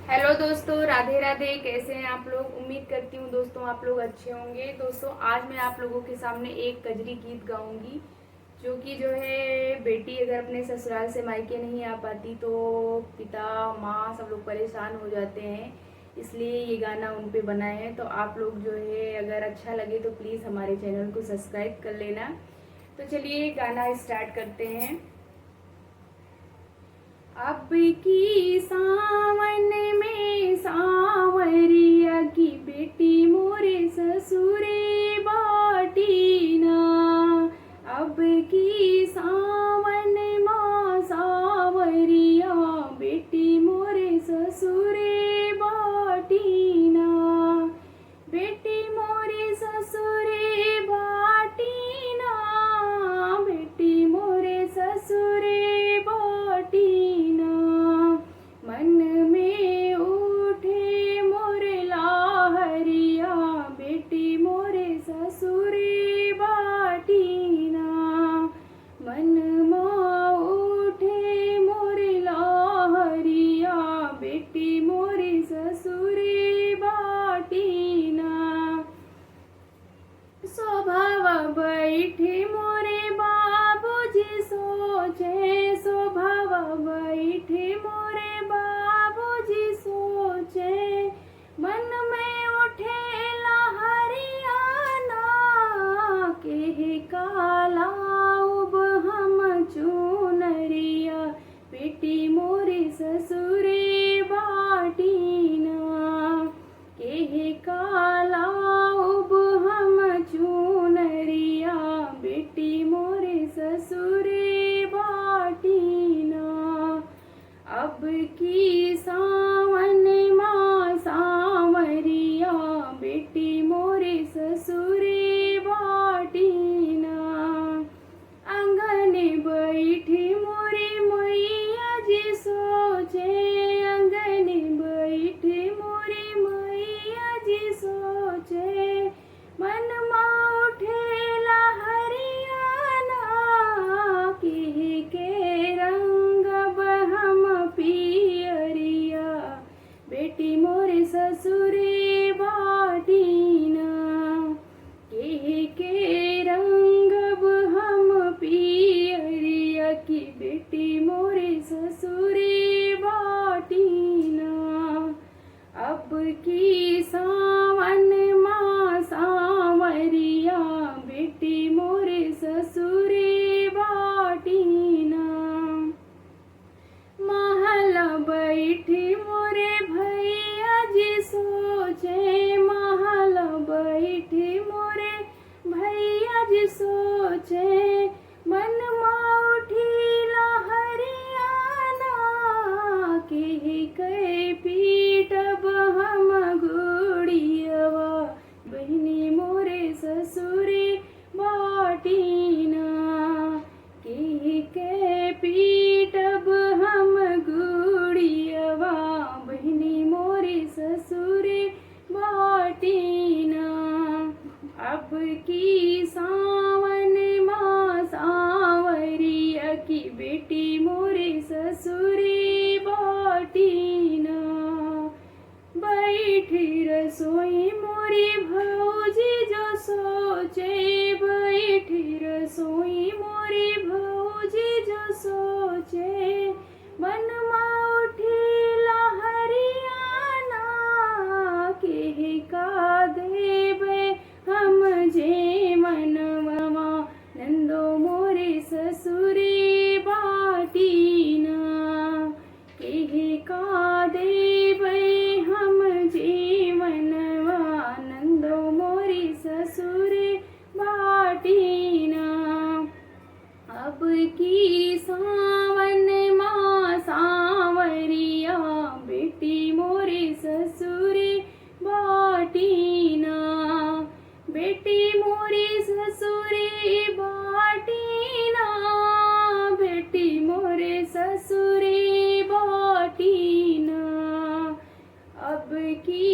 Hello दोस्तों, राधे राधे। कैसे हैं आप लोग? उम्मीद करती हूँ दोस्तों आप लोग अच्छे होंगे। दोस्तों आज मैं आप लोगों के सामने एक कजरी गीत गाऊंगी, जो है बेटी अगर अपने ससुराल से मायके नहीं आ पाती तो पिता माँ सब लोग परेशान हो जाते हैं, इसलिए ये गाना उन पे बना है। तो आप लोग जो है अगर अच्छा लगे तो प्लीज़ हमारे चैनल को सब्सक्राइब कर लेना। तो चलिए गाना स्टार्ट करते हैं। अब की सावन में सांवरिया की बेटी मोरे ससुरे बाटी ना। अब की सावन माँ सांवरिया बेटी मोरे ससुरे बाटी ना। बेटी मोरे ससुरे बाटी ना। बेटी मोरे ससुरे बाटी ना। मन में उठे मोरे लाहरिया बेटी मोरे ससुरे बाटी ना। मन में उठे मोरे लाहरिया बेटी मोरे ससुरे बाटी ना। स्वभाव बैठे मोरे बाबूजी सोचे, स्वभाव बैठे मोरे बाबूजी सोचे। मन में उठे लहरियाना के काला उब हम चुनरिया बेटी मोरे ससुरे बाटी ना। के काला उब हम चुनरिया बेटी मोरे ससुरे बाटी ना। अब की सावन माँ सांवरिया बेटी मोरे ससुरे बाटी ना। आंगन बैठी मोरी मैया जी सोचे, आंगन बैठी मोरी मैया जी सोचे। मन में उठे लहरियाना के रंग हम पियरिया बेटी मोरे ससुरे बाटी ना। के रंग हम पियरिया की बेटी मोरे ससुरे बाटी ना। अब की सावन माँ सांवरिया बेटी मोरे ससुरे बाटी ना। महल बैठी मोरे भैया जी सोचे, महल बैठी मोरे भैया जी सोचे। मन में उठी लहरियाना के पीटब हम गुड़ियवा बहनी मोरे ससुरे बाटी ना। के पीटब हम गुड़ियवा बहनी मोरे ससुरे बाटी ना। अब की सावन माँ सांवरिया की बेटी मोरे ससुरे बाटी ना। बैठी रसोई मोरी भौजी जो सोचे, बैठी रसोई मोरी भौजी जो सोचे। मन में उठी लहरियाना के का देवे हम जे मनवा नंदो मोरे ससुरे बाटी ना। के का देवे हम जीवनवा नंदो मोरी ससुरे बाटी ना। अब की सावन माँ सांवरिया बेटी मोरे ससुरे बाटी ना। बेटी मोरी ससुरे बाटी ना। बेटी मोरे ससुरे बाटी ना। अब की